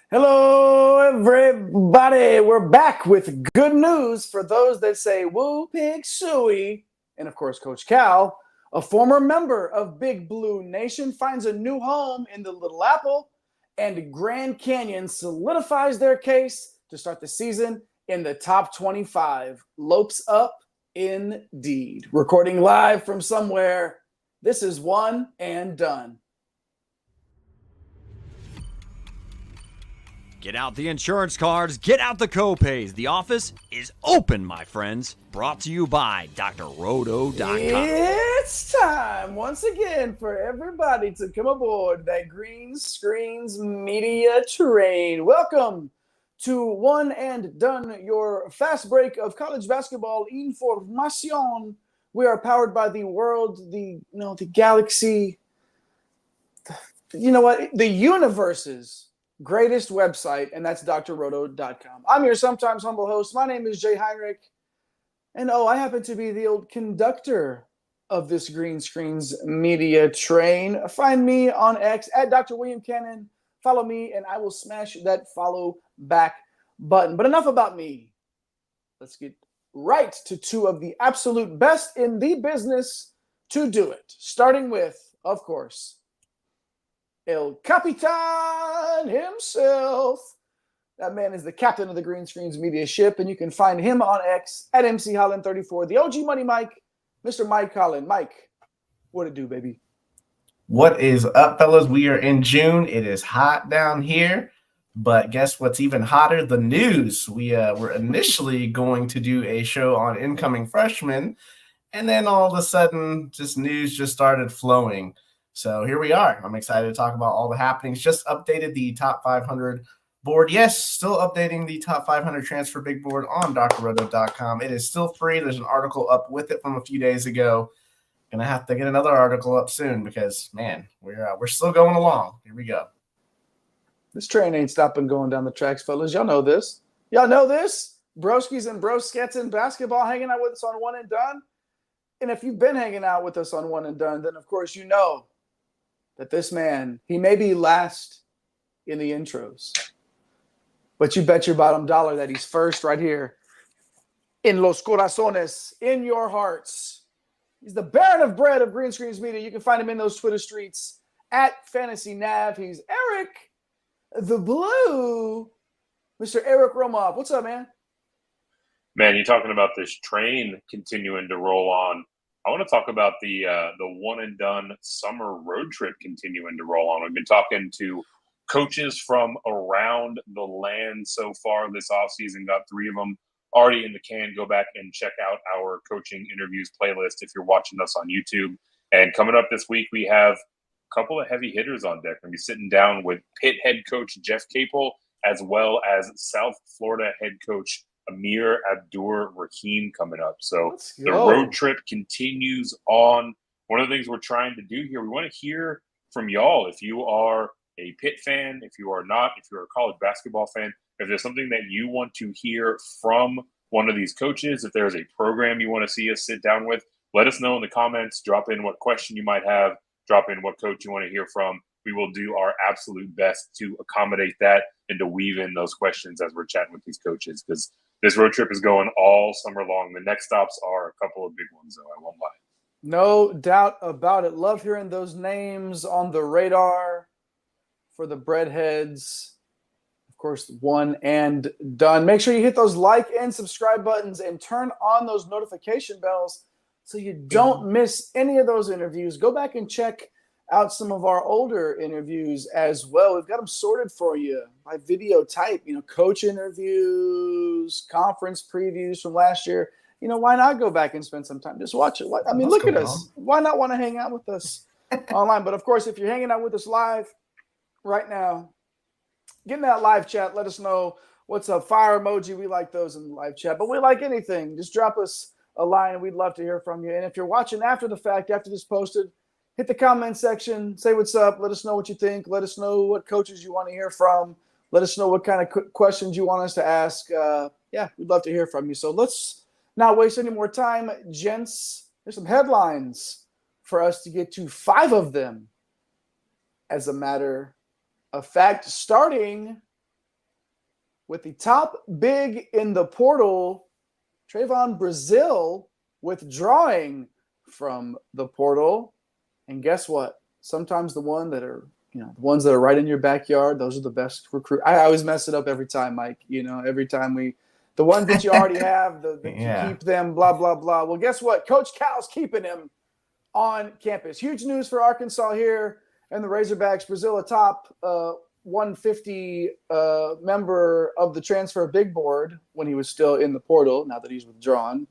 Hello, everybody. We're back with good news for those that say woo pig suey. And of course, Coach Cal, a former member of Big Blue Nation, finds a new home in the Little Apple, and Grand Canyon solidifies their case to start the season in the top 25. Lopes up indeed. Recording live from somewhere. This is One and Done. Get out the insurance cards, get out the copays. The office is open, my friends. Brought to you by drroto.com. It's time once again for everybody to come aboard that Green Screens Media train. Welcome to One and Done, your fast break of college basketball information. We are powered by the world, the galaxy, the universe's greatest website, and that's drroto.com. I'm your sometimes humble host. My name is Jay Heinrich, and I happen to be the old conductor of this Green Screens Media train. Find me on X at Dr. William Cannon. Follow me, and I will smash that follow back button. But enough about me. Let's get right to two of the absolute best in the business to do it. Starting with, of course, El Capitan himself. That man is the captain of the Green Screens Media ship, and you can find him on X at MCHolland34. The OG Money Mike, Mr. Mike Holland. Mike, what it do, baby? What is up, fellas? We are in June. It is hot down here, but guess what's even hotter? The news. We were initially going to do a show on incoming freshmen, and then all of a sudden, news just started flowing. So here we are. I'm excited to talk about all the happenings. Just updated the top 500 board. Yes, still updating the top 500 transfer big board on drroto.com. It is still free. There's an article up with it from a few days ago. Gonna have to get another article up soon because, man, we're still going along. Here we go. This train ain't stopping going down the tracks, fellas. Y'all know this. Y'all know this. Broskies and broskets in basketball hanging out with us on One and Done. And if you've been hanging out with us on One and Done, then, of course, you know that this man, he may be last in the intros, but you bet your bottom dollar that he's first right here in Los Corazones, in your hearts. He's the Baron of Bread of Green Screens Media. You can find him in those Twitter streets at Fantasy Nav. He's Eric the Blue, Mr. Eric Romoff. What's up, man? Man, you're talking about this train continuing to roll on. I want to talk about the One and Done summer road trip continuing to roll on. We've been talking to coaches from around the land so far this offseason. Got 3 of them already in the can. Go back and check out our coaching interviews playlist if you're watching us on YouTube. And coming up this week, we have a couple of heavy hitters on deck. We're going to be sitting down with Pitt head coach Jeff Capel, as well as South Florida head coach Amir Abdur-Rahim coming up. So the road trip continues on. One of the things we're trying to do here, we want to hear from y'all. If you are a Pitt fan, if you are not, if you're a college basketball fan, if there's something that you want to hear from one of these coaches, if there's a program you want to see us sit down with, let us know in the comments. Drop in what question you might have. Drop in what coach you want to hear from. We will do our absolute best to accommodate that and to weave in those questions as we're chatting with these coaches, because this road trip is going all summer long. The next stops are a couple of big ones, though. I won't lie. No doubt about it. Love hearing those names on the radar for the breadheads. Of course, One and Done. Make sure you hit those like and subscribe buttons and turn on those notification bells so you don't miss any of those interviews. Go back and check out some of our older interviews as well. We've got them sorted for you by video type, coach interviews, conference previews from last year. Why not go back and spend some time? Just watch it. I mean, look at us. Why not want to hang out with us online? But, of course, if you're hanging out with us live right now, get in that live chat. Let us know what's up. Fire emoji. We like those in the live chat. But we like anything. Just drop us a line. We'd love to hear from you. And if you're watching after the fact, after this posted, hit the comment section. Say what's up. Let us know what you think. Let us know what coaches you want to hear from. Let us know what kind of questions you want us to ask. We'd love to hear from you. So let's not waste any more time, gents. There's some headlines for us to get to, 5 of them, as a matter of fact, starting with the top big in the portal, Trevon Brazile, withdrawing from the portal. And guess what? Sometimes the ones that are right in your backyard, those are the best recruit. I always mess it up every time, Mike. Every time the ones that you already have, you keep them, blah, blah, blah. Well, guess what? Coach Cal's keeping him on campus. Huge news for Arkansas here and the Razorbacks. Brazile, a top 150 member of the transfer big board when he was still in the portal, now that he's withdrawn.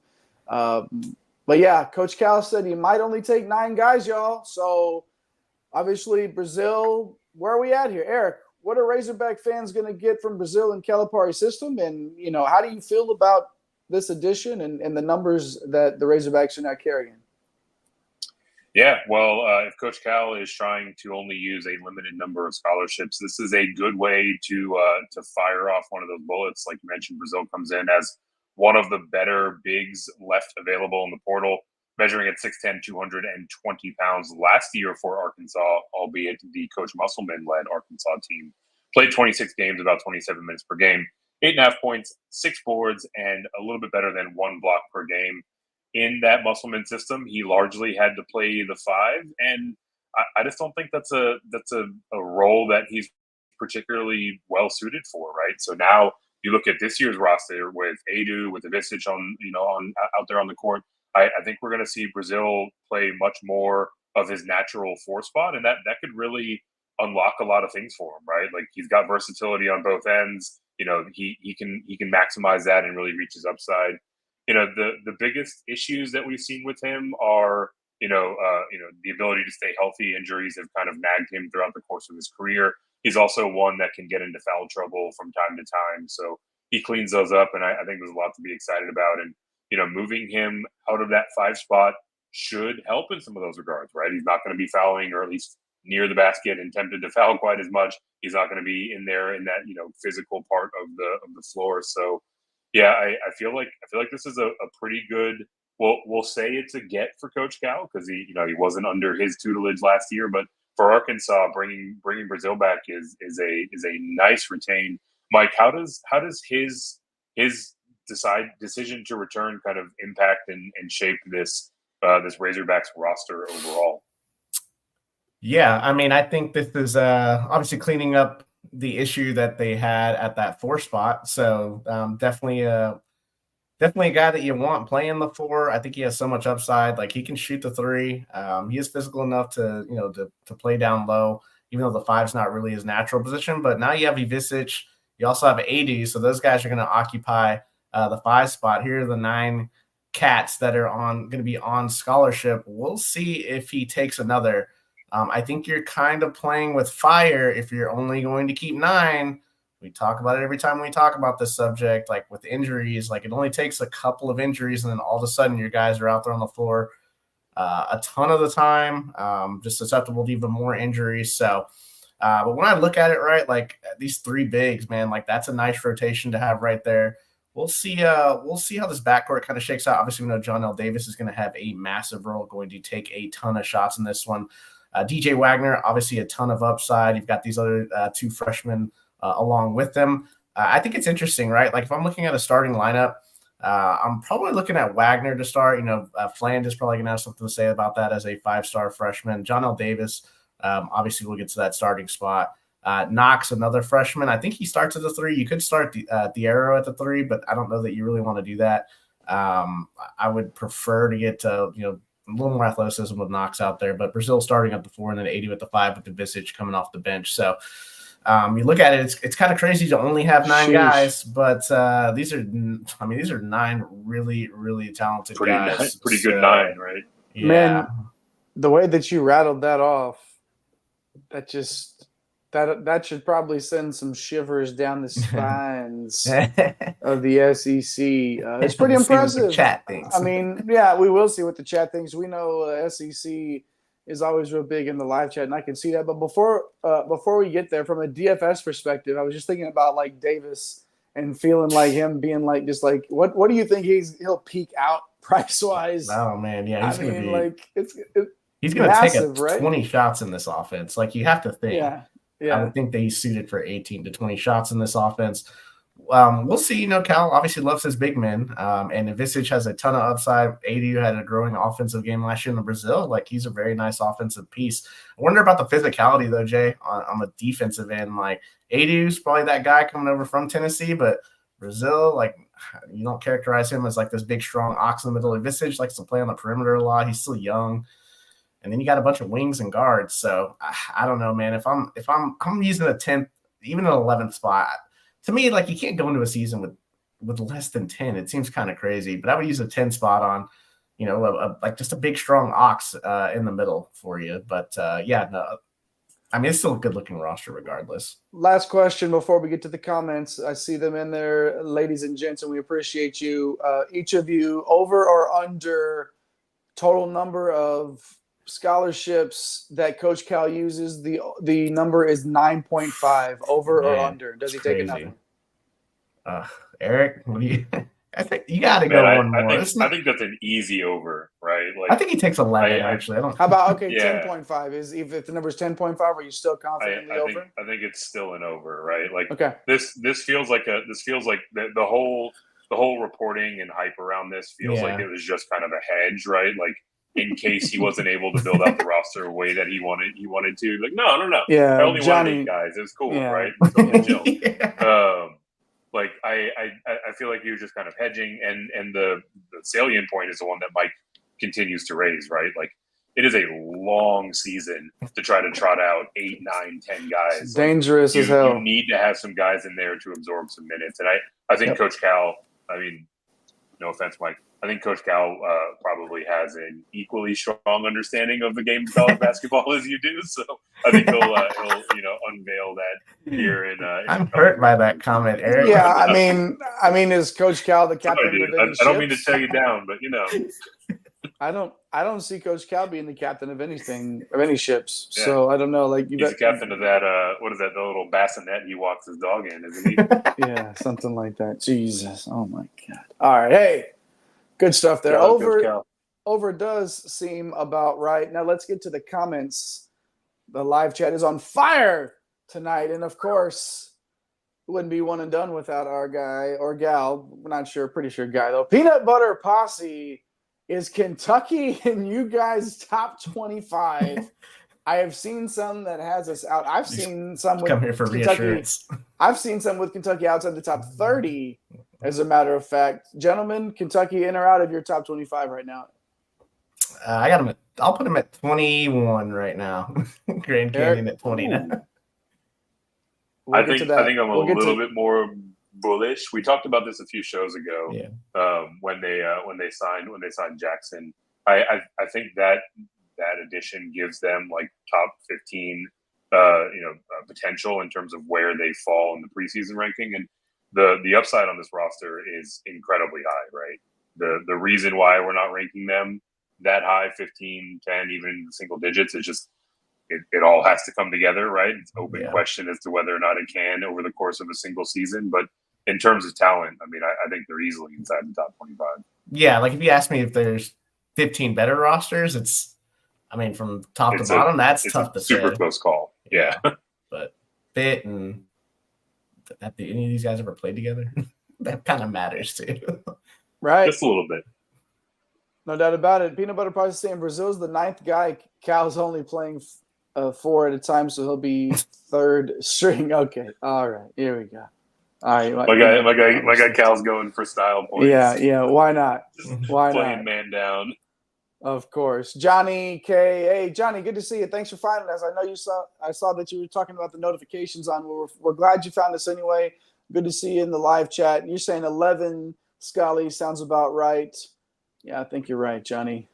But yeah, Coach Cal said he might only take 9 guys, y'all. So obviously Brazile, where are we at here? Eric, what are Razorback fans going to get from Brazile and Calipari's system? And, how do you feel about this addition and the numbers that the Razorbacks are now carrying? Yeah, well, if Coach Cal is trying to only use a limited number of scholarships, this is a good way to fire off one of those bullets. Like you mentioned, Brazile comes in as one of the better bigs left available in the portal, measuring at 6'10", 220 pounds last year for Arkansas, albeit the Coach Musselman-led Arkansas team. Played 26 games, about 27 minutes per game, 8.5 points, 6 boards, and a little bit better than 1 block per game. In that Musselman system, he largely had to play the 5, and I just don't think that's a role that he's particularly well suited for, right? So now you look at this year's roster with Adu, with Ivisic on out there on the court. I think we're going to see Brazile play much more of his natural 4 spot, and that could really unlock a lot of things for him, right? Like he's got versatility on both ends. He can maximize that and really reach his upside. The biggest issues that we've seen with him are the ability to stay healthy. Injuries have kind of nagged him throughout the course of his career. He's also one that can get into foul trouble from time to time. So he cleans those up, and I think there's a lot to be excited about. And, moving him out of that 5 spot should help in some of those regards, right? He's not going to be fouling, or at least near the basket and tempted to foul quite as much. He's not going to be in there in that, physical part of the floor. So, yeah, I feel like this is a pretty good. We'll say it's a get for Coach Cal because he wasn't under his tutelage last year, but for Arkansas, bringing Brazile back is a nice retain. Mike, how does his decision to return kind of impact and shape this Razorbacks roster overall? Yeah, I mean, I think this is obviously cleaning up the issue that they had at that 4 spot. So definitely a guy that you want playing the 4. I think he has so much upside. Like he can shoot the 3. He is physical enough to play down low, even though the 5's not really his natural position. But now you have Ivisic. You also have AD. So those guys are going to occupy the 5 spot. Here are the 9 cats that are going to be on scholarship. We'll see if he takes another. I think you're kind of playing with fire if you're only going to keep 9. We talk about it every time we talk about this subject, like with injuries, like it only takes a couple of injuries and then all of a sudden your guys are out there on the floor a ton of the time, just susceptible to even more injuries. So, but when I look at it, right, like these 3 bigs, man, like that's a nice rotation to have right there. We'll see how this backcourt kind of shakes out. Obviously, we know John L. Davis is going to have a massive role, going to take a ton of shots in this one. DJ Wagner, obviously a ton of upside. You've got these other 2 freshmen along with them. I think it's interesting, right? Like if I'm looking at a starting lineup, I'm probably looking at Wagner to start. Fland is probably going to have something to say about that as a 5-star freshman. John L. Davis, obviously we'll get to that starting spot. Knox, another freshman. I think he starts at the 3. You could start the arrow at the 3, but I don't know that you really want to do that. I would prefer to get a little more athleticism with Knox out there, but Brazile starting at the 4 and then 80 at the 5 with the Ivisic coming off the bench. So you look at it, it's kind of crazy to only have 9 guys, but these are 9 really, really talented guys. Pretty good 9, right? Yeah. Man, the way that you rattled that off, that should probably send some shivers down the spines of the SEC. It's pretty impressive. Chat things. I mean, yeah, we will see what the chat thinks. We know SEC is always real big in the live chat, and I can see that. But before we get there, from a DFS perspective, I was just thinking about like Davis and feeling like him being like just like what do you think he'll peak out price wise? Oh man, yeah, he's gonna take massive, right? 20 shots in this offense. Like you have to think. Yeah. I would think that he's suited for 18 to 20 shots in this offense. We'll see. Cal obviously loves his big men, and Ivisic has a ton of upside. ADU had a growing offensive game last year in Brazil. Like, he's a very nice offensive piece. I wonder about the physicality, though, Jay, on the defensive end. Like, ADU's probably that guy coming over from Tennessee, but Brazil, like, you don't characterize him as like this big, strong ox in the middle. Ivisic likes to play on the perimeter a lot. He's still young. And then you got a bunch of wings and guards. So I don't know, man. If I'm using a 10th, even an 11th spot, to me, like, you can't go into a season with less than 10. It seems kind of crazy, but I would use a 10 spot on, like just a big, strong ox in the middle for you. But no, I mean, it's still a good looking roster regardless. Last question before we get to the comments. I see them in there, ladies and gents, and we appreciate you. Each of you, over or under total number of scholarships that Coach Cal uses, the number is 9.5. Over or under? Does he take it? Eric, what do you? I think you got to go one more. I think that's an easy over, right? Like, I think he takes 11. Actually, I don't. How about 10.5? Is if the number is 10.5, are you still confident in the over? I think it's still an over, right? Like, okay, this feels like the whole reporting and hype around this feels like it was just kind of a hedge, right? Like, in case he wasn't able to build out the roster the way that he wanted to. Like, no. Yeah, I only Johnny, wanted 8 guys. It was cool, yeah. right? Totally chill. Like, I feel like he was just kind of hedging, and the salient point is the one that Mike continues to raise, right? Like, it is a long season to try to trot out 8, 9, 10 guys. It's dangerous as hell. You need to have some guys in there to absorb some minutes. And I think Coach Cal, I mean, no offense, Mike, I think Coach Cal probably has an equally strong understanding of the game of college basketball as you do. So I think he'll unveil that here in. I'm hurt by that comment, Eric. Yeah, I mean, is Coach Cal the captain of any ships? I don't mean to tear you down, but I don't see Coach Cal being the captain of anything, of any ships. Yeah. So I don't know. Like, he's the captain of that. What is that? The little bassinet he walks his dog in, isn't he? Yeah, something like that. Jesus, oh my God. All right, hey, good stuff there. Over does seem about right. Now let's get to the comments. The live chat is on fire tonight, and of course, it wouldn't be one and done without our guy or gal. We're not sure, pretty sure guy though. Peanut Butter Posse. Is Kentucky in you guys' top 25? I have seen some that has us out. I've seen some with Kentucky. I've seen some with Kentucky outside the top 30, as a matter of fact. Gentlemen, Kentucky in or out of your top 25 right now? I got them I'll put them at 21 right now. Grand Canyon at 20 now. I think I'm a little bit more bullish. We talked about this a few shows ago. When they signed Jackson. I think that addition gives them like top 15 potential in terms of where they fall in the preseason ranking, and the upside on this roster is incredibly high, right? The reason why we're not ranking them that high, 15, 10, even single digits, is just it all has to come together, right? It's an open question as to whether or not it can over the course of a single season, but in terms of talent, I mean, I think they're easily inside the top 25. Yeah, like if you ask me if there's 15 better rosters, from top to bottom, that's tough to say. Super close call. Yeah. But fit and have any of these guys ever played together? That kind of matters too. Right. Just a little bit. No doubt about it. Peanut Butter Pie saying Brazil's the 9th guy. Cal's only playing 4 at a time, so he'll be 3rd string. Okay. All right. Here we go. All right, my guy Cal's going for style points. Yeah. Why not? Why playing not? Man down. Of course, Johnny K. Hey, Johnny, good to see you. Thanks for finding us. I saw that you were talking about the notifications on. We're glad you found us anyway. Good to see you in the live chat. You're saying 11, Scully, sounds about right. Yeah, I think you're right, Johnny.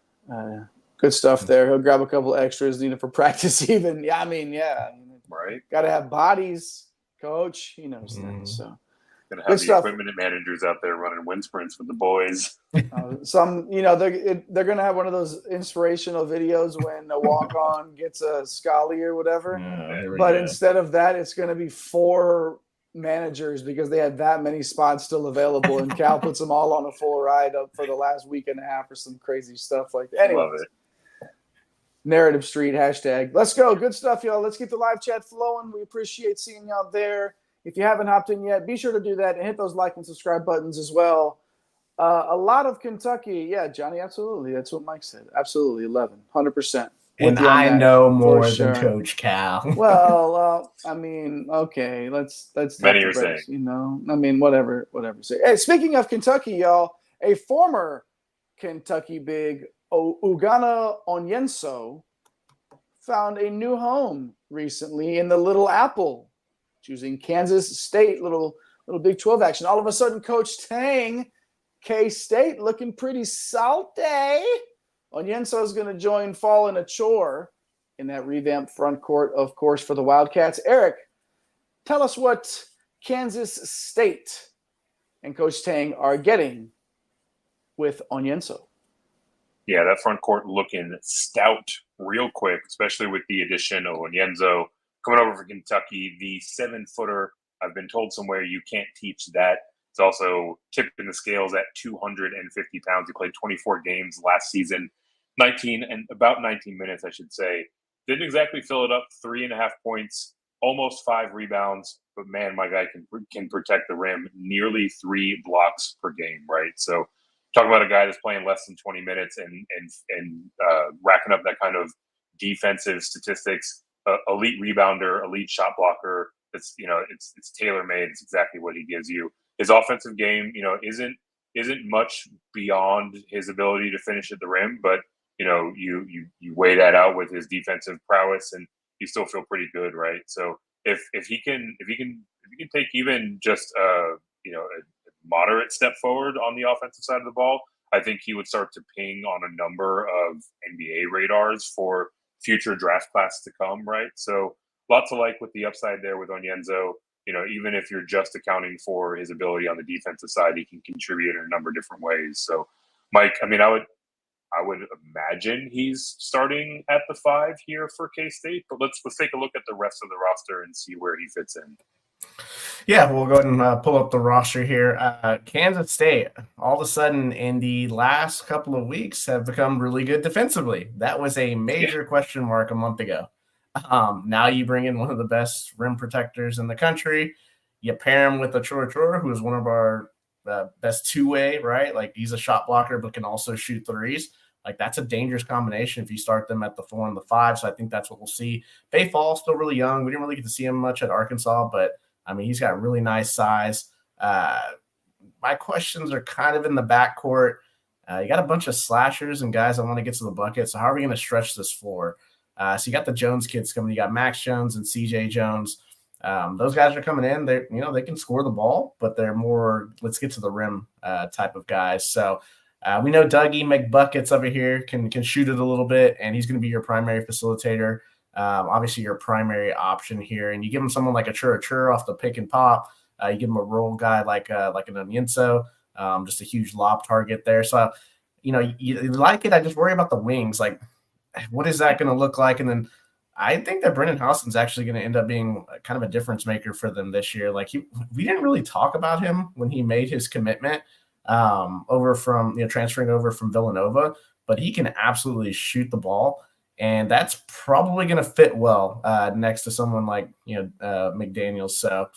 Good stuff there. He'll grab a couple extras needed for practice even. Right. Got to have bodies. Coach, he knows that. So, gonna have the equipment managers out there running wind sprints with the boys. They're gonna have one of those inspirational videos when a walk-on gets a Scully or whatever. But instead of that, it's gonna be 4 managers because they had that many spots still available, and Cal puts them all on a full ride up for the last week and a half or some crazy stuff like that. Anyway. Love it. Narrative Street hashtag. Let's go. Good stuff, y'all. Let's keep the live chat flowing. We appreciate seeing y'all there. If you haven't hopped in yet, be sure to do that and hit those like and subscribe buttons as well. A lot of Kentucky. Yeah, Johnny, absolutely. That's what Mike said. Absolutely, 100%. And I know more than Coach Cal. Well, I mean, okay, let's Many are saying. you know. I mean, whatever. Say. Hey, speaking of Kentucky, y'all, a former Kentucky big, Ugonna Onyenso, found a new home recently in the Little Apple, choosing Kansas State, little Big 12 action. All of a sudden, Coach Tang, KState, looking pretty salty. Onyenso is going to join Fall Achor in that revamped front court, of course, for the Wildcats. Eric, tell us what Kansas State and Coach Tang are getting with Onyenso. Yeah, that front court looking stout real quick, especially with the addition of Onyenso coming over from Kentucky. The 7-footer, I've been told somewhere you can't teach that. It's also tipping the scales at 250 pounds. He played 24 games last season, about 19 minutes, I should say. Didn't exactly fill it up, 3.5 points, almost 5 rebounds. But, man, my guy can protect the rim, nearly 3 blocks per game, right? So talk about a guy that's playing less than 20 minutes and racking up that kind of defensive statistics, elite rebounder, elite shot blocker. It's tailor-made. It's exactly what he gives you. His offensive game, isn't much beyond his ability to finish at the rim, but you weigh that out with his defensive prowess, and you still feel pretty good, right? So if he can take even just a moderate step forward on the offensive side of the ball, I think he would start to ping on a number of NBA radars for future draft class to come, right? So lots to like with the upside there with Onyenso. Even if you're just accounting for his ability on the defensive side, he can contribute in a number of different ways. So, Mike, I mean, I would imagine he's starting at the 5 here for K-State, but let's take a look at the rest of the roster and see where he fits in. Yeah, we'll go ahead and pull up the roster here. Kansas State, all of a sudden in the last couple of weeks, have become really good defensively. That was a major question mark a month ago. Now you bring in one of the best rim protectors in the country. You pair him with Achor, who is one of our best two-way, right? Like, he's a shot blocker but can also shoot threes. Like, that's a dangerous combination if you start them at the 4 and the 5. So I think that's what we'll see. Bay Fall, still really young. We didn't really get to see him much at Arkansas, but I mean, he's got really nice size. My questions are kind of in the backcourt. You got a bunch of slashers and guys that want to get to the bucket. So how are we going to stretch this floor? So you got the Jones kids coming. You got Max Jones and CJ Jones. Those guys are coming in. They can score the ball, but they're more let's get to the rim type of guys. So we know Dougie McBuckets over here can shoot it a little bit, and he's going to be your primary facilitator. Obviously, your primary option here, and you give him someone like a Chur off the pick and pop. You give him a roll guy like an Onyenso, just a huge lob target there. So, you like it. I just worry about the wings. Like, what is that going to look like? And then I think that Brennan Houston's actually going to end up being kind of a difference maker for them this year. Like, we didn't really talk about him when he made his commitment over from transferring over from Villanova, but he can absolutely shoot the ball. And that's probably going to fit well next to someone like McDaniels. So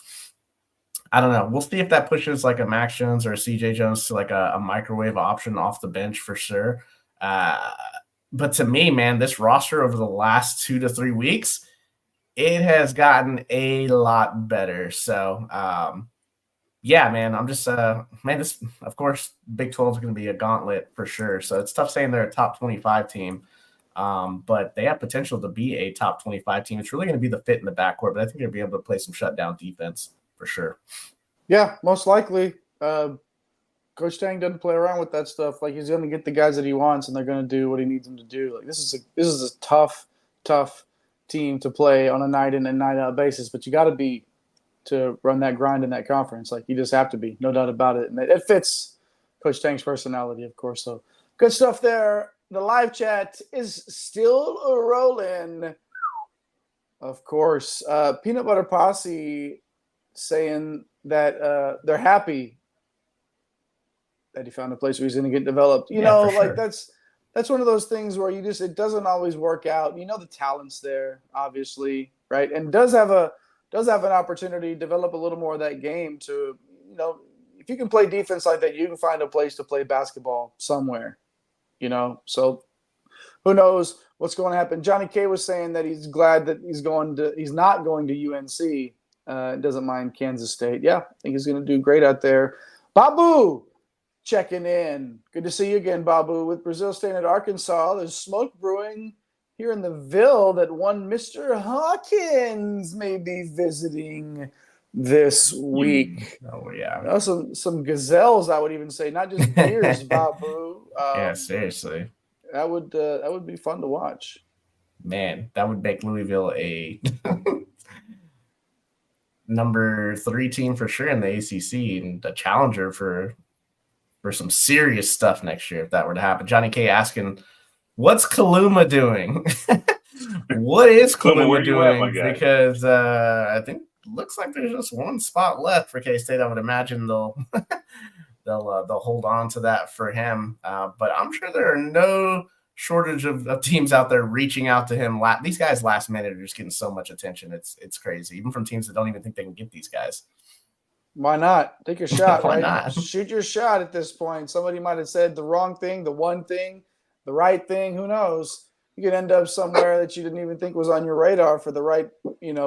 I don't know. We'll see if that pushes like a Max Jones or a CJ Jones to like a microwave option off the bench for sure. But to me, man, this roster over the last 2 to 3 weeks, it has gotten a lot better. So yeah, man, I'm just this of course Big 12 is going to be a gauntlet for sure. So it's tough saying they're a top 25 team. But they have potential to be a top 25 team. It's really going to be the fit in the backcourt, but I think they'll be able to play some shutdown defense for sure. Yeah, most likely. Coach Tang doesn't play around with that stuff. Like, he's going to get the guys that he wants, and they're going to do what he needs them to do. Like, this is a tough team to play on a night in and night out basis, but you got to be to run that grind in that conference. Like, you just have to be, no doubt about it. And it fits Coach Tang's personality, of course. So good stuff there. The live chat is still rolling. Of course. Peanut Butter Posse saying that they're happy that he found a place where he's going to get developed. Sure. That's one of those things where it doesn't always work out. The talent's there, obviously, right? And does have a does have an opportunity to develop a little more of that game to, if you can play defense like that, you can find a place to play basketball somewhere, So who knows what's going to happen? Johnny K was saying that he's glad that he's not going to UNC. Doesn't mind Kansas State. Yeah, I think he's going to do great out there. Babu checking in. Good to see you again, Babu. With Brazile staying at Arkansas, there's smoke brewing here in the Ville that one Mr. Hawkins may be visiting this week. Oh, yeah. Some gazelles, I would even say, not just deers, Babu. Yeah, seriously. That would be fun to watch. Man, that would make Louisville a number 3 team for sure in the ACC and a challenger for some serious stuff next year if that were to happen. Johnny K asking, what's Kaluma doing? What is Kaluma doing? Because I think looks like there's just one spot left for K-State. I would imagine they'll hold on to that for him. But I'm sure there are no shortage of teams out there reaching out to him. These guys last minute are just getting so much attention. It's crazy, even from teams that don't even think they can get these guys. Why not? Take a shot, Why right? not? Shoot your shot at this point. Somebody might have said the wrong thing, the one thing, the right thing. Who knows? You could end up somewhere that you didn't even think was on your radar for the right,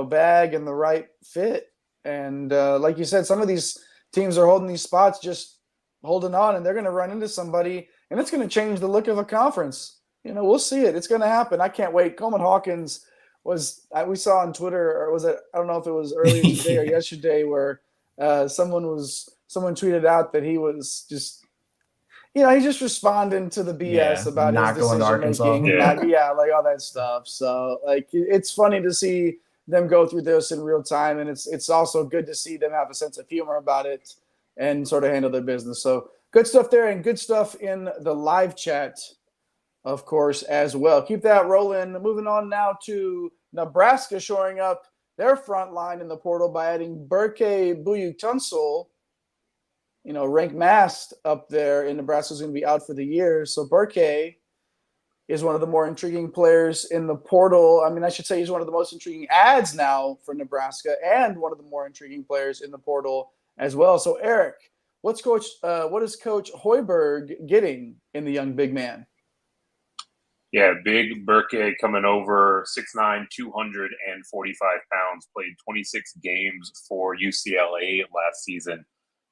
bag and the right fit. And like you said, some of these teams are holding these spots, just holding on, and they're going to run into somebody, and it's going to change the look of a conference. We'll see it. It's going to happen. I can't wait. Coleman Hawkins we saw on Twitter, or was it? I don't know if it was earlier today or yesterday, where someone tweeted out that he was just, he's just responding to the BS about not his going to Arkansas. decision making, like all that stuff. So it's funny to see them go through this in real time, and it's also good to see them have a sense of humor about it and sort of handle their business. So good stuff there, and good stuff in the live chat, of course, as well. Keep that rolling. Moving on now to Nebraska shoring up their front line in the portal by adding Berke Buyuktuncel, ranked mast up there in Nebraska, is going to be out for the year. So Berke is one of the more intriguing players in the portal. I mean, I should say he's one of the most intriguing ads now for Nebraska, and one of the more intriguing players in the portal as well. So Eric, what is Coach Hoiberg getting in the young big man? Yeah, big Berke coming over, 6'9", 245 pounds, played 26 games for UCLA last season,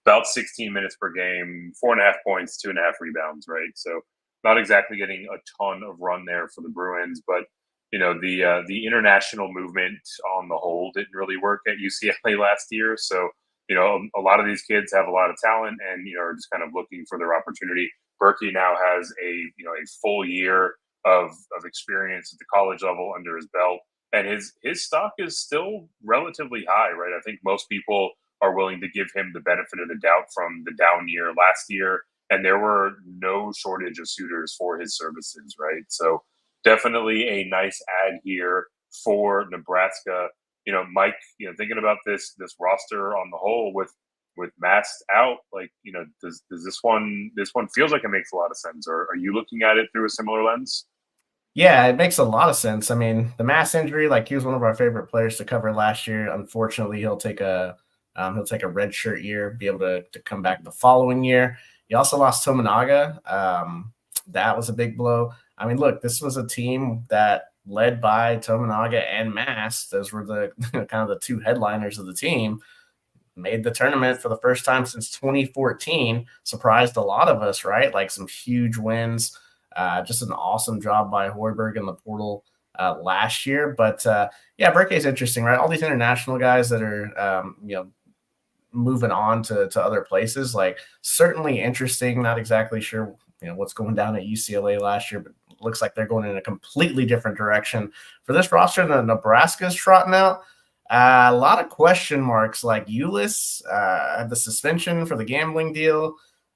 about 16 minutes per game, 4.5 points, 2.5 rebounds, right? So not exactly getting a ton of run there for the Bruins, but, the international movement on the whole didn't really work at UCLA last year. So, a lot of these kids have a lot of talent and, are just kind of looking for their opportunity. Berke now has a full year of experience at the college level under his belt, and his stock is still relatively high, right? I think most people are willing to give him the benefit of the doubt from the down year last year, and there were no shortage of suitors for his services, right? So definitely a nice ad here for Nebraska. Mike, thinking about this roster on the whole with Mast out, does this one feels like it makes a lot of sense, or are you looking at it through a similar lens? Yeah, it makes a lot of sense. I mean, the Mast injury, he was one of our favorite players to cover last year. Unfortunately, he'll take a redshirt year, be able to come back the following year. You also lost Tominaga. That was a big blow. I mean, look, this was a team that led by Tominaga and Mast. Those were the kind of the two headliners of the team. Made the tournament for the first time since 2014. Surprised a lot of us, right? Some huge wins. Just an awesome job by Hoiberg in the portal last year. But Berke is interesting, right? All these international guys that are moving on to other places, certainly interesting. Not exactly sure what's going down at UCLA last year, but it looks like they're going in a completely different direction. For this roster that Nebraska's trotting out, a lot of question marks, like Ulis had the suspension for the gambling deal.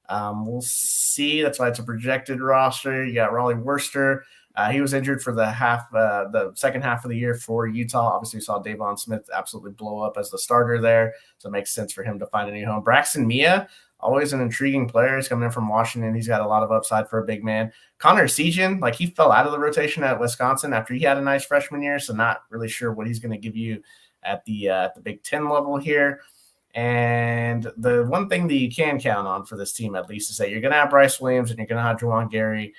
We'll see. That's why it's a projected roster. You got Raleigh Worcester. He was injured for the second half of the year for Utah. Obviously, we saw Davon Smith absolutely blow up as the starter there, so it makes sense for him to find a new home. Braxton Mia always an intriguing player. He's coming in from Washington. He's got a lot of upside for a big man. Connor Sejan, like he fell out of the rotation at Wisconsin after he had a nice freshman year, so not really sure what he's going to give you at the Big Ten level here. And the one thing that you can count on for this team, at least, is that you're going to have Bryce Williams and you're going to have Juwan Gary,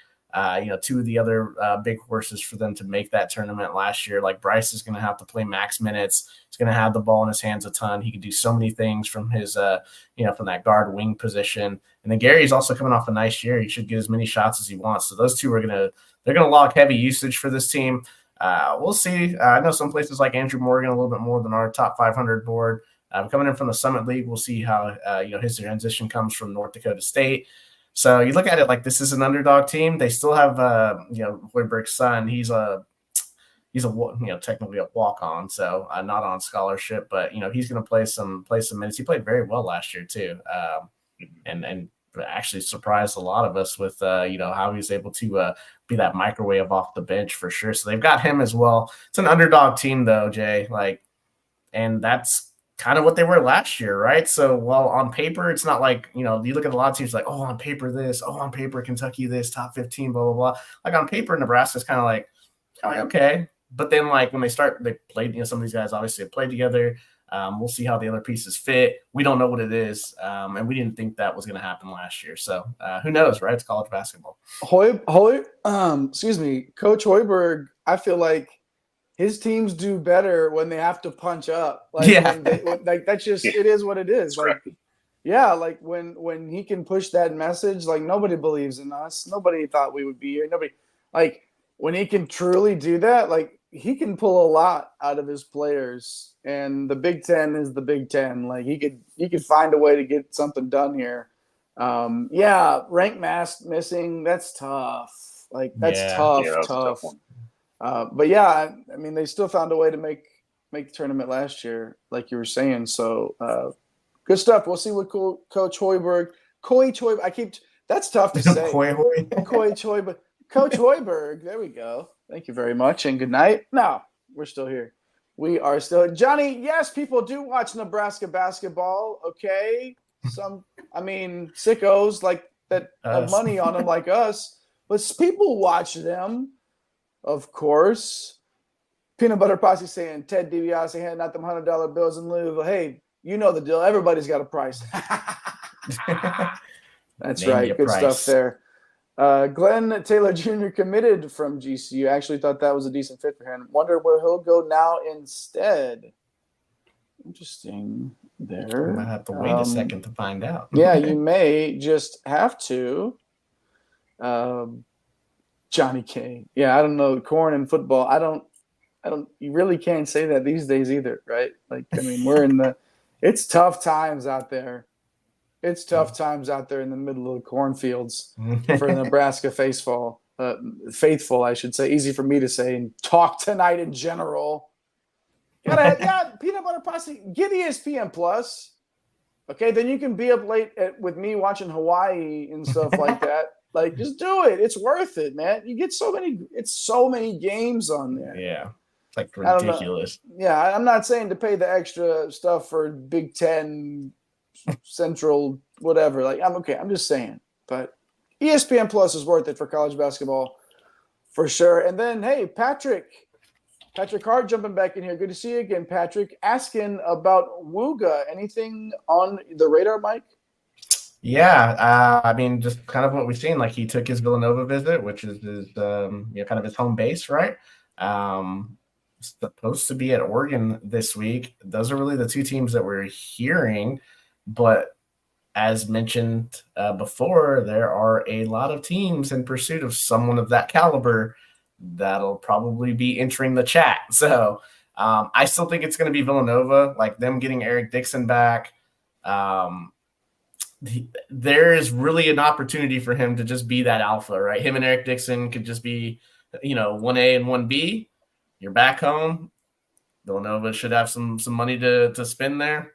two of the other big horses for them to make that tournament last year. Like Bryce is going to have to play max minutes. He's going to have the ball in his hands a ton. He can do so many things from his, from that guard wing position. And then Gary's also coming off a nice year. He should get as many shots as he wants. So those two they're going to log heavy usage for this team. We'll see. I know some places like Andrew Morgan a little bit more than our top 500 board. Coming in from the Summit League, we'll see how his transition comes from North Dakota State. So you look at it like this is an underdog team. They still have Hoiberg's son. He's technically a walk-on, so not on scholarship, but he's going to play some minutes. He played very well last year too, and actually surprised a lot of us with how he was able to be that microwave off the bench for sure. So they've got him as well. It's an underdog team though, Jay. And that's kind of what they were last year, right? So while on paper, it's not like, you look at a lot of teams like, oh, on paper this, oh, on paper Kentucky this, top 15, blah, blah, blah. Like on paper, Nebraska's kind of like, okay. But then when they played, some of these guys obviously have played together. We'll see how the other pieces fit. We don't know what it is. And we didn't think that was going to happen last year. So who knows, right? It's college basketball. Coach Hoiberg, I feel like his teams do better when they have to punch up. That's just it is what it is. When he can push that message, nobody believes in us. Nobody thought we would be here. Nobody when he can truly do that, he can pull a lot out of his players. And the Big Ten is the Big Ten. He could find a way to get something done here. Rank mask missing, that's tough. Tough. They still found a way to make the tournament last year, like you were saying. So good stuff. We'll see what Coach Hoiberg. That's tough to say. Coach Hoiberg. There we go. Thank you very much, and good night. No, we're still here. We are still here. Johnny, yes, people do watch Nebraska basketball. Okay, sickos like that have money on them like us, but people watch them. Of course. Peanut Butter Posse saying Ted DiBiase handing out them $100 bills in Louisville. Hey, you know the deal. Everybody's got a price. That's right. Good stuff there. Glenn Taylor Jr. committed from GCU. Actually thought that was a decent fit for him. Wonder where he'll go now instead. Interesting there. You might have to wait a second to find out. Yeah, you may just have to. Johnny K. Yeah, I don't know. Corn and football. I don't. You really can't say that these days either, right? We're it's tough times out there. It's tough times out there in the middle of the cornfields for Nebraska faithful, I should say. Easy for me to say and talk tonight in general. Peanut Butter Posse, get ESPN Plus. Okay, then you can be up late with me watching Hawaii and stuff like that. Just do it. It's worth it, man. You get so many games on there. Yeah. It's ridiculous. Yeah, I'm not saying to pay the extra stuff for Big Ten, Central, whatever. I'm okay. I'm just saying. But ESPN Plus is worth it for college basketball for sure. And then, hey, Patrick Hart jumping back in here. Good to see you again, Patrick. Asking about Wooga. Anything on the radar, Mike? Yeah, just kind of what we've seen. He took his Villanova visit, which is his, kind of his home base, right? Supposed to be at Oregon this week. Those are really the two teams that we're hearing. But as mentioned before, there are a lot of teams in pursuit of someone of that caliber that'll probably be entering the chat. So I still think it's going to be Villanova, them getting Eric Dixon back. There is really an opportunity for him to just be that alpha, right? Him and Eric Dixon could just be, 1A and 1B. You're back home. Villanova should have some money to spend there.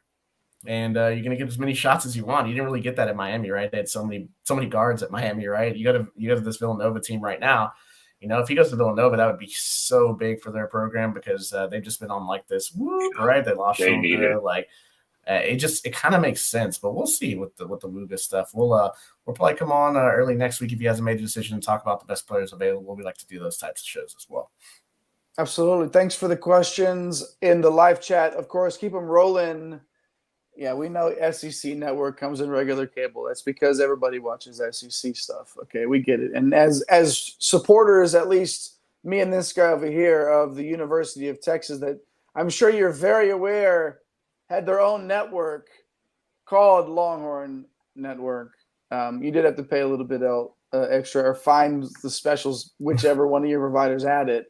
And you're going to get as many shots as you want. You didn't really get that at Miami, right? They had so many guards at Miami, right? You go to this Villanova team right now. If he goes to Villanova, that would be so big for their program because they've just been on this whoop, right? They lost Wooga, It kind of makes sense, but we'll see with the Wooga stuff. We'll probably come on early next week if you guys have made a decision and talk about the best players available. We like to do those types of shows as well. Absolutely. Thanks for the questions in the live chat. Of course, keep them rolling. Yeah, we know SEC Network comes in regular cable. That's because everybody watches SEC stuff. Okay, we get it. And as supporters, at least me and this guy over here of the University of Texas, that I'm sure you're very aware had their own network called Longhorn Network. You did have to pay a little bit extra or find the specials, whichever one of your providers had it.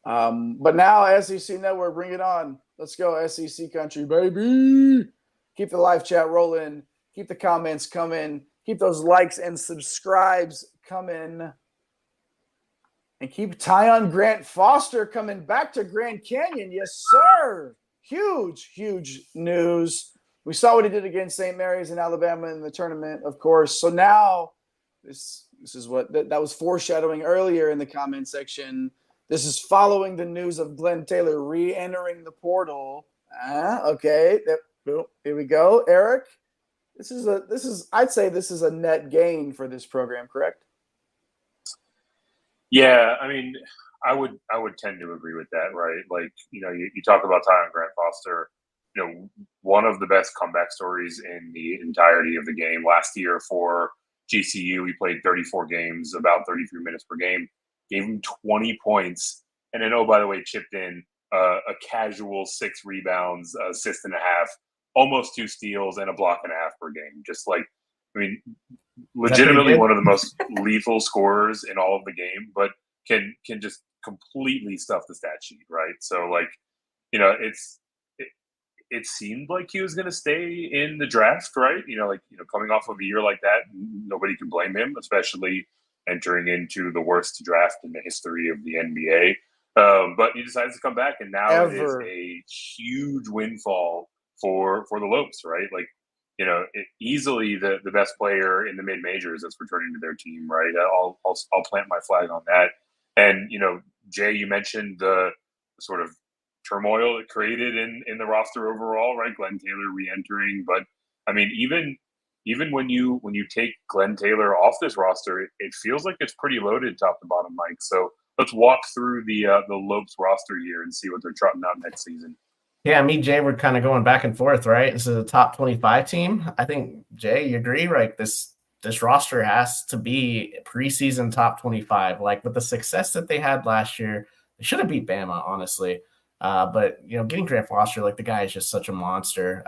But now SEC Network, bring it on. Let's go SEC country, baby. Keep the live chat rolling. Keep the comments coming. Keep those likes and subscribes coming. And keep Tyon Grant Foster coming back to Grand Canyon. Yes, sir. Huge, huge news. We saw what he did against St. Mary's in Alabama in the tournament, of course. So now this is what that was foreshadowing earlier in the comment section. This is following the news of Glenn Taylor re-entering the portal. Okay. Here we go. Eric, I'd say this is a net gain for this program, correct? Yeah, I mean, I would tend to agree with that, right? Like, you talk about Tyon Grant Foster, one of the best comeback stories in the entirety of the game. Last year for GCU, he played 34 games, about 33 minutes per game, gave him 20 points, and then, oh, by the way, chipped in a casual 6 rebounds, assist and a half, almost 2 steals, and a block and a half per game. Just like, I mean, legitimately one of the most lethal scorers in all of the game, but can just completely stuff the stat sheet, right? So, like, it seemed like he was going to stay in the draft, right? Coming off of a year like that, nobody can blame him, especially entering into the worst draft in the history of the NBA. But he decides to come back, and now it is a huge windfall for the Lopes, right? Like, easily the best player in the mid majors that's returning to their team, right? I'll plant my flag on that. And Jay, you mentioned the sort of turmoil it created in the roster overall, right? Glenn Taylor re-entering, but I mean, even when you take Glenn Taylor off this roster, it feels like it's pretty loaded top to bottom, Mike. So let's walk through the Lopes roster here and see what they're trotting out next season. Yeah, me, Jay, we're kind of going back and forth, right? This is a top 25 team. I think, Jay, you agree, right? This roster has to be preseason top 25. Like, with the success that they had last year, they should have beat Bama, honestly. But, getting Grant Foster, like, the guy is just such a monster.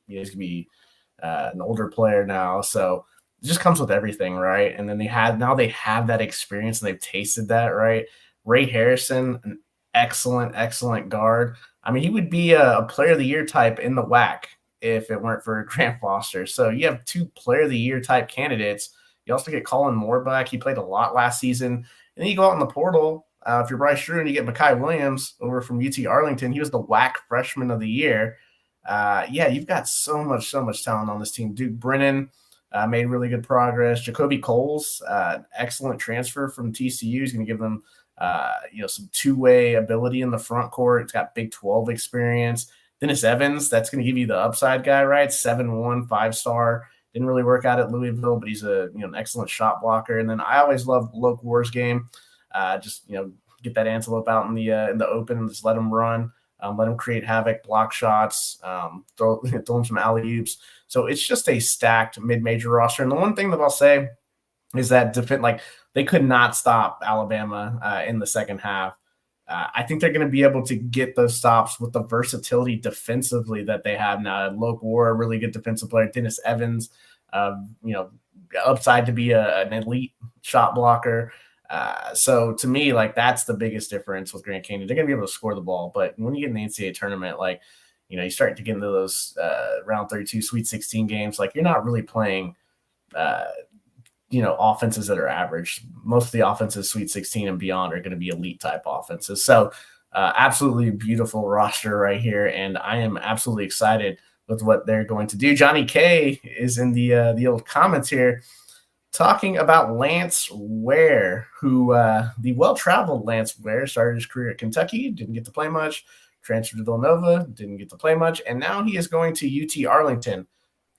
He's going to be an older player now. So it just comes with everything, right? And then they have that experience and they've tasted that, right? Ray Harrison, an excellent guard. I mean, he would be a player of the year type in the WAC if it weren't for Grant Foster. So you have 2 player of the year type candidates. You also get Colin Moore back. He played a lot last season. And then you go out in the portal. If you're Bryce Drew and you get Mekhi Williams over from UT Arlington, he was the WAC freshman of the year. You've got so much talent on this team. Duke Brennan made really good progress. Jacoby Coles, excellent transfer from TCU. He's going to give them some two-way ability in the front court. It's got Big 12 experience. Dennis Evans, that's going to give you the upside guy, right? 7'1", 5-star. Didn't really work out at Louisville, but he's an excellent shot blocker. And then I always love Loke War's game. Get that antelope out in the open and just let him run. Let him create havoc, block shots, throw him some alley-oops. So it's just a stacked mid-major roster. And the one thing that I'll say is that they could not stop Alabama in the second half. I think they're going to be able to get those stops with the versatility defensively that they have now. Loke War, a really good defensive player. Dennis Evans, upside to be an elite shot blocker. So to me, that's the biggest difference with Grand Canyon. They're going to be able to score the ball, but when you get in the NCAA tournament, you start to get into those round 32 Sweet 16 games. You're not really playing, offenses that are average. Most of the offenses, Sweet 16 and beyond, are going to be elite type offenses. So absolutely beautiful roster right here, and I am absolutely excited with what they're going to do. Johnny K is in the old comments here, talking about Lance Ware, who the well-traveled Lance Ware started his career at Kentucky, didn't get to play much, transferred to Villanova, didn't get to play much, and now he is going to UT Arlington.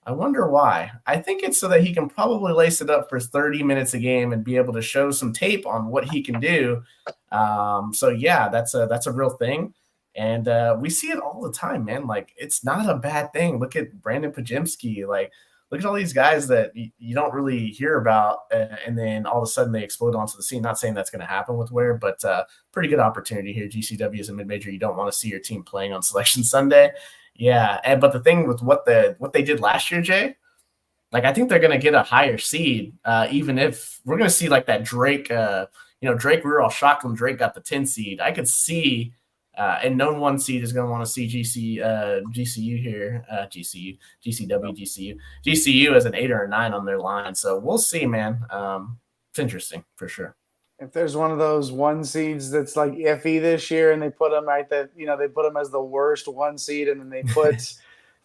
I wonder why. I think it's so that he can probably lace it up for 30 minutes a game and be able to show some tape on what he can do. So yeah, that's a real thing. And we see it all the time, man. Like, it's not a bad thing. Look at Brandon Pajemski. Like, look at all these guys that you don't really hear about, and then all of a sudden they explode onto the scene. Not saying that's going to happen with Ware, but pretty good opportunity here. GCW is a mid-major. You don't want to see your team playing on Selection Sunday. Yeah, but the thing with what they did last year, Jay, like, I think they're going to get a higher seed, even if we're going to see like that Drake. Drake, we were all shocked when Drake got the 10 seed. I could see, and no one seed is going to want to see GCU here, GCU as an 8 or a 9 on their line. So we'll see, man. It's interesting for sure. If there's one of those 1 seeds that's like iffy this year, and they put them they put them as the worst 1 seed, and then they put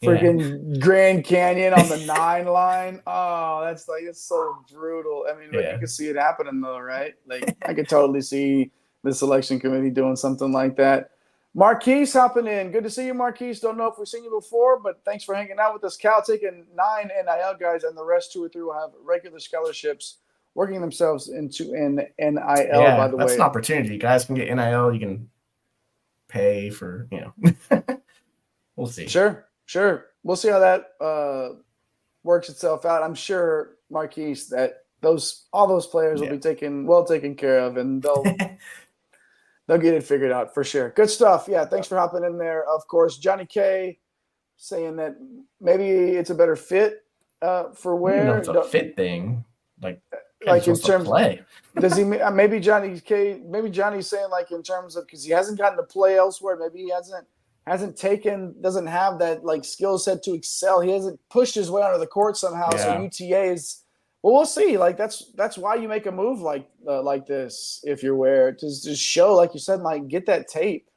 freaking Grand Canyon on the 9 line. Oh, it's so brutal. I mean, you can see it happening though, right? Like, I could totally see the selection committee doing something like that. Marquise hopping in. Good to see you, Marquise. Don't know if we've seen you before, but thanks for hanging out with us. Cal taking 9 NIL guys, and the rest 2 or 3 will have regular scholarships, working themselves into an NIL, by the way. That's an opportunity. You guys can get NIL. You can pay for, we'll see. Sure. We'll see how that works itself out. I'm sure, Marquise, that all those players will be taken care of, and they'll get it figured out for sure. Good stuff. Yeah, thanks for hopping in there. Of course, Johnny K saying that maybe it's a better fit for Ware. It's a fit thing. Like in terms of play. Does he maybe Johnny's saying, like, in terms of, because he hasn't gotten to play elsewhere, maybe he doesn't have that like skill set to excel. He hasn't pushed his way onto the court somehow. Yeah. So UTA is, we'll see. Like, that's why you make a move like this if you're Ware, to just show, like you said, Mike, get that tape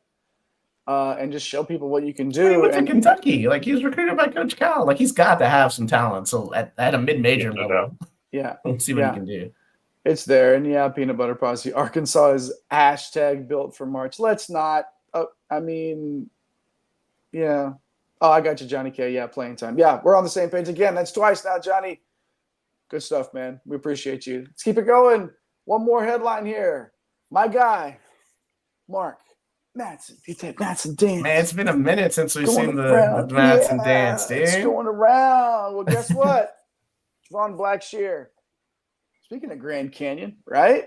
and just show people what you can do. He went to Kentucky. Like, he was recruited by Coach Cal. Like, he's got to have some talent. So at a mid-major level. Yeah. Let's see what he can do. It's there. And peanut butter posse. Arkansas is #built for March. Let's not. Yeah. Oh, I got you, Johnny K. Yeah, playing time. Yeah, we're on the same page again. That's twice now, Johnny. Good stuff, man. We appreciate you. Let's keep it going. One more headline here. My guy, Mark Madsen. He said Madsen dance. Man, it's been a minute since we've seen the Madsen dance, dude. It's going around. Well, guess what? Javon Blacksher. Speaking of Grand Canyon, right?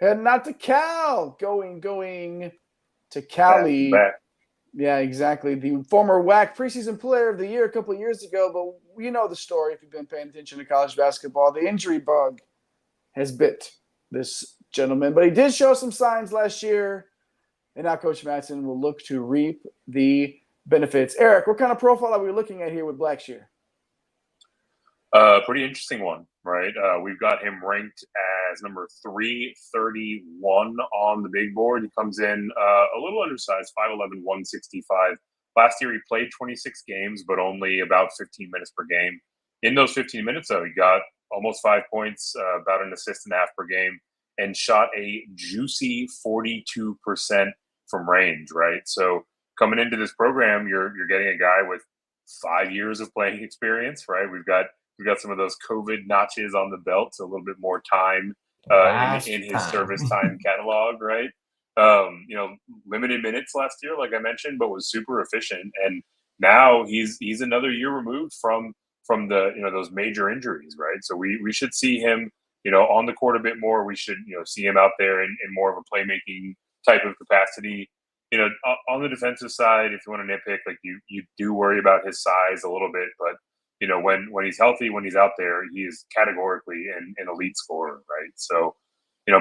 Heading out to Cal. Going to Cali. Back. Yeah, exactly. The former WAC preseason player of the year a couple of years ago, but you know the story if you've been paying attention to college basketball. The injury bug has bit this gentleman, but he did show some signs last year, and now Coach Madsen will look to reap the benefits. Eric, what kind of profile are we looking at here with Blacksher? Pretty interesting one, right? We've got him ranked as number 331 on the big board. He comes in a little undersized, 5'11", 165. Last year, he played 26 games, but only about 15 minutes per game. In those 15 minutes, though, he got almost 5 points, about an assist and a half per game, and shot a juicy 42% from range, right? So coming into this program, you're getting a guy with 5 years of playing experience, right? We've got some of those COVID notches on the belt, so a little bit more time in his service time catalog, right? Limited minutes last year, like I mentioned, but was super efficient. And now he's another year removed from the those major injuries, right? So we should see him on the court a bit more. We should see him out there in more of a playmaking type of capacity. On the defensive side, if you want to nitpick, like you do worry about his size a little bit, but when he's healthy, when he's out there, he is categorically an elite scorer, right? So,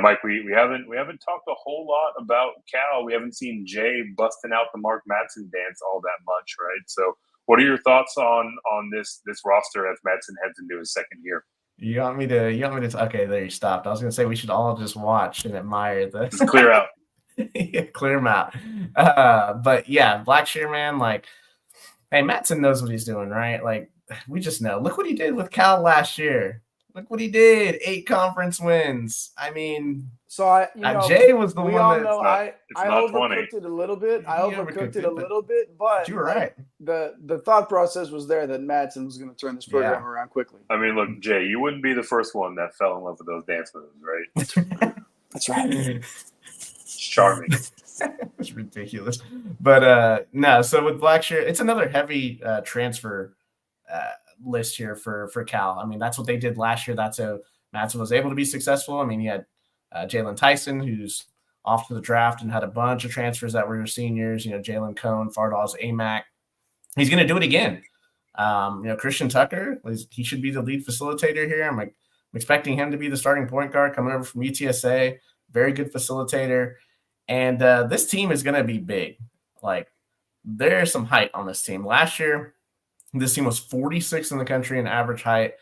Mike, we haven't talked a whole lot about Cal. We haven't seen Jay busting out the Mark Madsen dance all that much, right? So, what are your thoughts on this roster as Madsen heads into his second year? You want me to? Okay, there you stopped. I was gonna say we should all just watch and admire this. Just clear out. Yeah, clear him out. But yeah, Blacksher, man, like, hey, Madsen knows what he's doing, right? Like, we just know. Look what he did with Cal last year. Look what he did. 8 conference wins. I mean, So Jay was the we one all that know I not 20. overcooked it a little bit. I He overcooked overcooked it it, a little bit, but you were right. The thought process was there that Madsen was going to turn this program around quickly. I mean, look, Jay, you wouldn't be the first one that fell in love with those dance moves, right? That's right. It's charming. It's ridiculous. But no, so with Blacksher, it's another heavy transfer list here for Cal. I mean, that's what they did last year. That's how Madsen was able to be successful. I mean, he had Jaylen Tyson, who's off to the draft and had a bunch of transfers that were seniors, Jalen Cone, Fardaws, Amac. He's going to do it again. Christian Tucker, he should be the lead facilitator here. I'm expecting him to be the starting point guard coming over from UTSA. Very good facilitator. And this team is going to be big. Like, there's some height on this team. Last year, this team was 46th in the country in average height.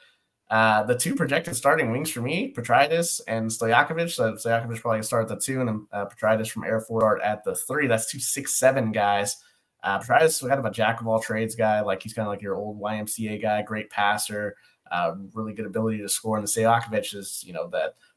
The two projected starting wings for me, Petrides and Stojakovic. So Stojakovic probably start at the 2, and then Petrides from Air Force start at the 3. That's 2 6'7" guys. Petrides is kind of a jack of all trades guy. Like, he's kind of like your old YMCA guy, great passer, really good ability to score. And the Stojakovic is,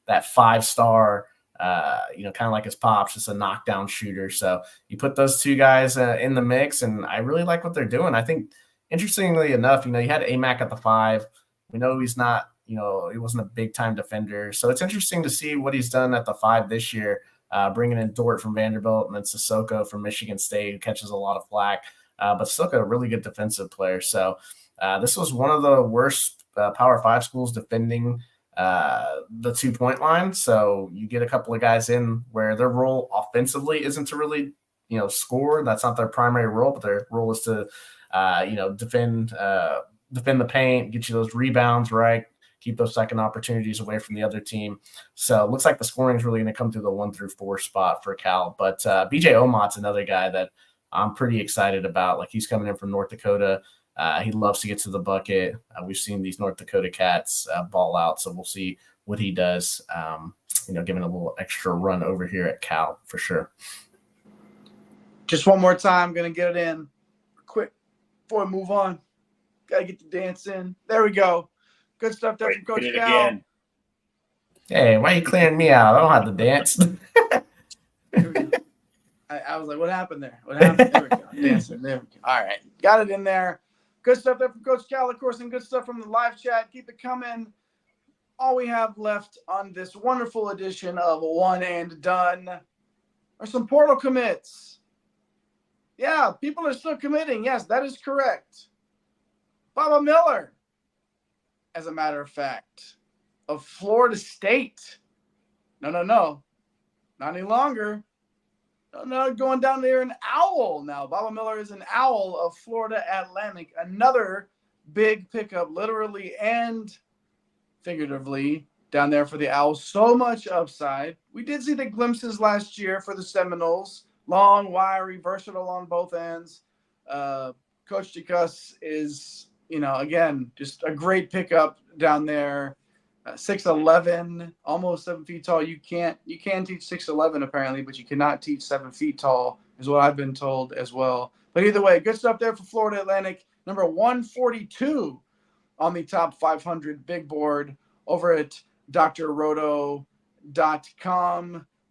that 5-star, kind of like his pops, just a knockdown shooter. So you put those two guys in the mix, and I really like what they're doing. I think, interestingly enough, you had Amac at the 5. We know he's not, he wasn't a big-time defender. So it's interesting to see what he's done at the 5 this year, bringing in Dort from Vanderbilt and then Sissoko from Michigan State, who catches a lot of flack. But Sissoko, a really good defensive player. So this was one of the worst Power 5 schools defending the 2-point line. So you get a couple of guys in where their role offensively isn't to really, score. That's not their primary role, but their role is to, defend the paint, get you those rebounds, right? Keep those second opportunities away from the other team. So it looks like the scoring is really going to come through the 1 through 4 spot for Cal. But BJ Omot's another guy that I'm pretty excited about. Like, he's coming in from North Dakota. He loves to get to the bucket. We've seen these North Dakota cats ball out, so we'll see what he does, giving a little extra run over here at Cal for sure. Just one more time, going to get it in quick before we move on. Got to get the dance in. There we go. Good stuff there from Coach Cal. Again. Hey, why are you clearing me out? I don't have to dance. I was like, what happened there? What happened? There we go. Dancing. There we go. All right. Got it in there. Good stuff there from Coach Cal, of course, and good stuff from the live chat. Keep it coming. All we have left on this wonderful edition of One and Done are some portal commits. Yeah, people are still committing. Yes, that is correct. Baba Miller, as a matter of fact, of Florida State. No. Not any longer. No, going down there an Owl now. Baba Miller is an Owl of Florida Atlantic. Another big pickup, literally and figuratively, down there for the Owls. So much upside. We did see the glimpses last year for the Seminoles. Long, wiry, versatile on both ends. Coach DeCuss is, again, just a great pickup down there. 6'11", almost 7 feet tall. You can teach 6'11" apparently, but you cannot teach 7 feet tall, is what I've been told as well. But either way, good stuff there for Florida Atlantic. Number 142 on the top 500 big board over at drroto.com.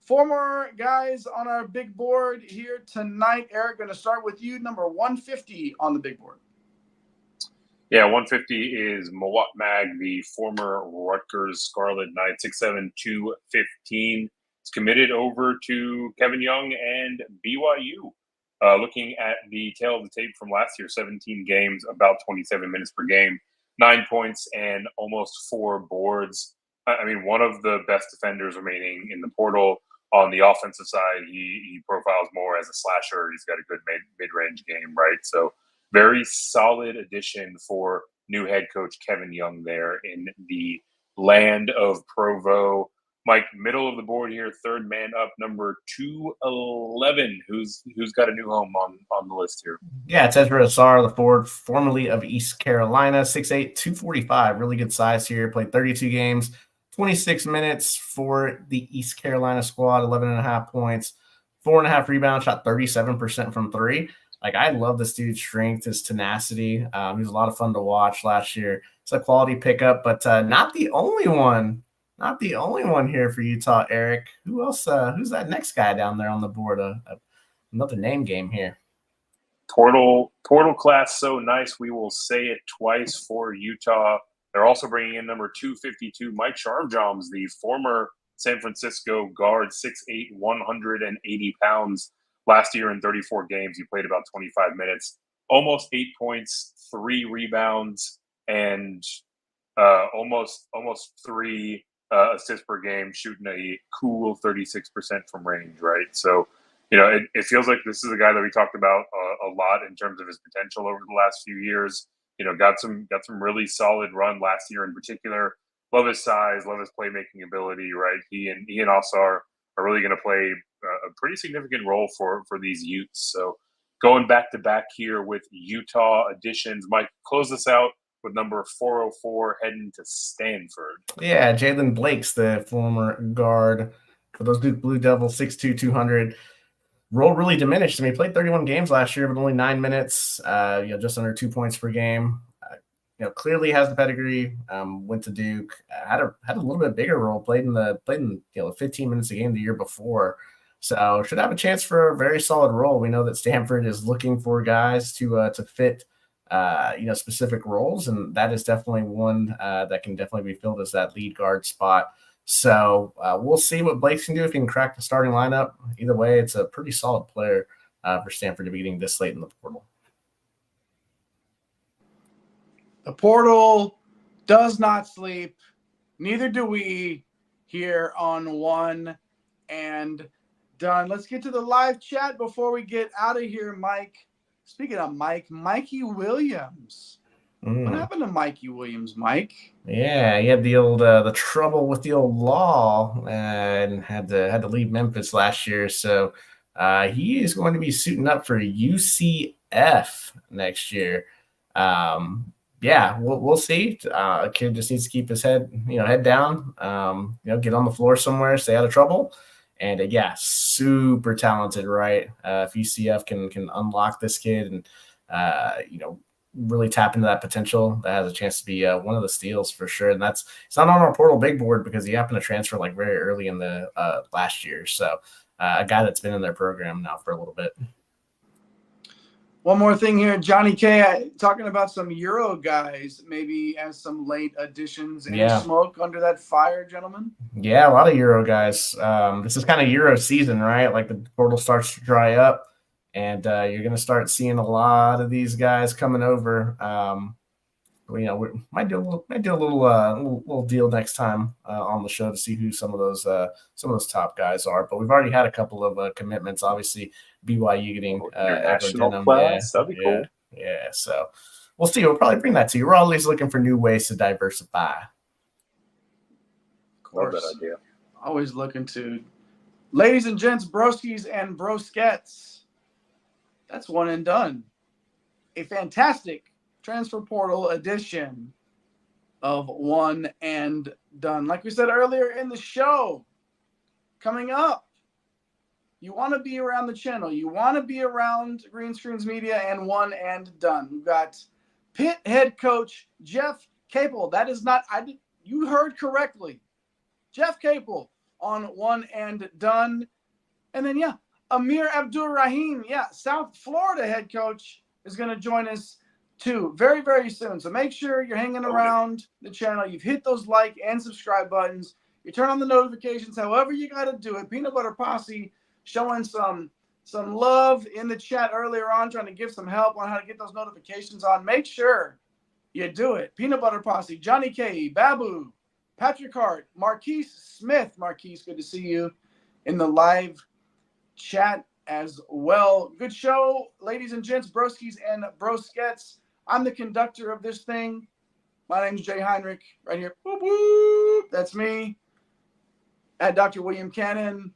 4 more guys on our big board here tonight. Eric, going to start with you. Number 150 on the big board. Yeah, 150 is Mawot Mag, the former Rutgers Scarlet Knight, 6'7", 215. It's committed over to Kevin Young and BYU. Looking at the tail of the tape from last year, 17 games, about 27 minutes per game, 9 points and almost 4 boards. I mean, one of the best defenders remaining in the portal. On the offensive side, he profiles more as a slasher. He's got a good mid-range game, right? So very solid addition for new head coach Kevin Young there in the land of Provo. Mike, middle of the board here, third man up, number 211. Who's got a new home on the list here? Yeah, it's Ezra Ausar, the forward, formerly of East Carolina, 6'8", 245. Really good size here. Played 32 games, 26 minutes for the East Carolina squad, 11.5 points, 4.5 rebounds, shot 37% from 3. Like, I love this dude's strength, his tenacity. He was a lot of fun to watch last year. It's a quality pickup, but not the only one not the only one here for Utah, Eric. Who else? Who's that next guy down there on the board? Another name game here. Portal class so nice. We will say it twice for Utah. They're also bringing in number 252, Mike Sharavjamts, the former San Francisco guard, 6'8", 180 pounds. Last year in 34 games, he played about 25 minutes, almost 8 points, 3 rebounds, and almost 3 assists per game, shooting a cool 36% from range, right? So, it feels like this is a guy that we talked about a lot in terms of his potential over the last few years. Got some really solid run last year in particular. Love his size, love his playmaking ability, right? He and Ausar are really going to play a pretty significant role for these Utes. So going back to back here with Utah additions, Mike, close this out with number 404 heading to Stanford. Yeah, Jaylen Blake's the former guard for those Duke Blue Devils, 6'2", 200. Role really diminished. I mean, he played 31 games last year, but only 9 minutes, just under 2 points per game. Clearly has the pedigree. Went to Duke, had a little bit bigger role. Played in 15 minutes a game the year before, so should have a chance for a very solid role. We know that Stanford is looking for guys to fit, specific roles, and that is definitely one that can definitely be filled as that lead guard spot. So we'll see what Blake can do if he can crack the starting lineup. Either way, it's a pretty solid player for Stanford to be getting this late in the portal. The portal does not sleep. Neither do we here on One and Done. Let's get to the live chat before we get out of here, Mike. Speaking of Mike, Mikey Williams. What happened to Mikey Williams, Mike? Yeah, he had the old the trouble with the old law and had to leave Memphis last year. So he is going to be suiting up for UCF next year. We'll see. A kid just needs to keep his head down. Get on the floor somewhere, stay out of trouble. And super talented, right? If UCF can unlock this kid and really tap into that potential, that has a chance to be one of the steals for sure. And it's not on our portal big board because he happened to transfer very early in the last year. So a guy that's been in their program now for a little bit. One more thing here, Johnny K, talking about some Euro guys, maybe as some late additions. Any smoke under that fire, gentlemen? Yeah, a lot of Euro guys. This is kind of Euro season, right? Like the portal starts to dry up. And you're going to start seeing a lot of these guys coming over. We might do a little deal next time on the show to see who some of those top guys are. But we've already had a couple of commitments. Obviously, BYU getting national class. That'd be cool. Yeah. So we'll see. We'll probably bring that to you. We're always looking for new ways to diversify. Of course. Love that idea. Always looking to, ladies and gents, broskies and broskets. That's One and Done. A fantastic transfer portal edition of One and Done. Like we said earlier in the show, coming up, you want to be around the channel. You want to be around Green Screens Media and One and Done. We've got Pitt head coach Jeff Capel. That is not, you heard correctly. Jeff Capel on One and Done. And then, Amir Abdur-Rahim, South Florida head coach, is going to join us too very, very soon. So make sure you're hanging around the channel. You've hit those like and subscribe buttons. You turn on the notifications, however you got to do it. Peanut Butter Posse showing some love in the chat earlier on, trying to give some help on how to get those notifications on. Make sure you do it. Peanut Butter Posse, Johnny K, Babu, Patrick Hart, Marquise Smith. Marquise, good to see you in the live chat as well. Good show, ladies and gents, broskies and broskets. I'm the conductor of this thing. My name's Jay Heinrich, right here. Boop, boop. That's me. At Dr. William Cannon.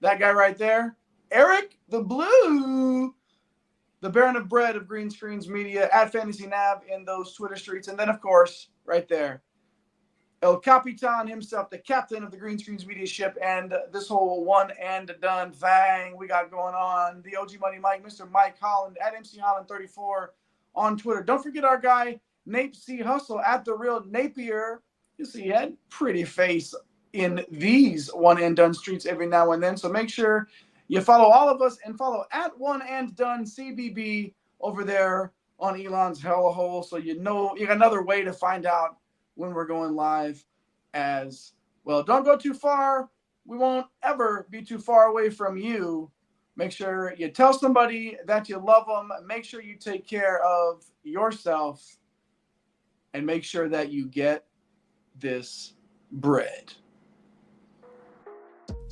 That guy right there. Eric the Blue, the Baron of Bread of Green Screens Media, at Fantasy Nav in those Twitter streets. And then, of course, right there, El Capitan himself, the captain of the Green Screens Media ship, and this whole One and Done thing we got going on. The OG Money Mike, Mr. Mike Holland, at MC Holland 34 on Twitter. Don't forget our guy, Nape C. Hustle, at The Real Napier. you see that pretty face in these one and done streets every now and then. So make sure you follow all of us and follow at One and Done CBB over there on Elon's hellhole, so you know you got another way to find out when we're going live as well. Don't go too far. We won't ever be too far away from you. Make sure you tell somebody that you love them. Make sure you take care of yourself, and make sure that you get this bread.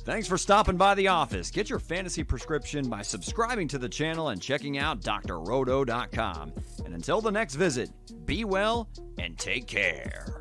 Thanks for stopping by the office. Get your fantasy prescription by subscribing to the channel and checking out drrodo.com. And until the next visit, be well and take care.